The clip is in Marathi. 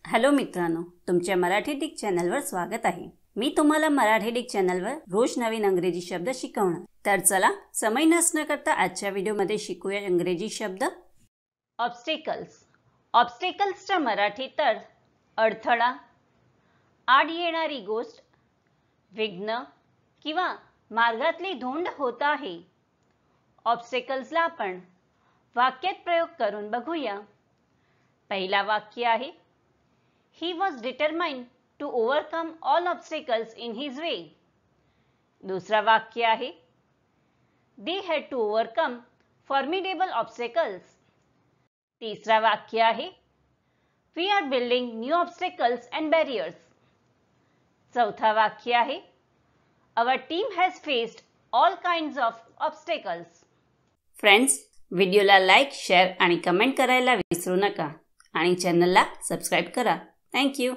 हॅलो मित्रांनो, तुमच्या मराठी डिक चॅनलवर स्वागत आहे। मी तुम्हाला मराठी डिक चॅनलवर रोज नवीन इंग्रजी शब्द शिकवणार। तर चला समय नष्ट न करता आजच्या व्हिडिओमध्ये शिकूया इंग्रजी शब्द। ऑब्स्टेकल्स। ऑब्स्टेकल्सचा मराठी तर अडथळा, आड येणारी गोष्ट, विघ्न किंवा मार्गातली धोंड होत आहे। ऑब्स्टेकल्सला आपण वाक्यात प्रयोग करून बघूया। पहिला वाक्य आहे, He was determined to overcome all obstacles in his way. दूसरा वाक्य आहे, They had to overcome formidable obstacles. तीसरा वाक्य आहे, We are building new obstacles and barriers. चौथा वाक्य आहे, Our team has faced all kinds of obstacles. Friends, व्हिडिओला लाईक, शेअर आणि कमेंट करायला विसरू नका आणि चॅनलला सबस्क्राइब करा। Thank you.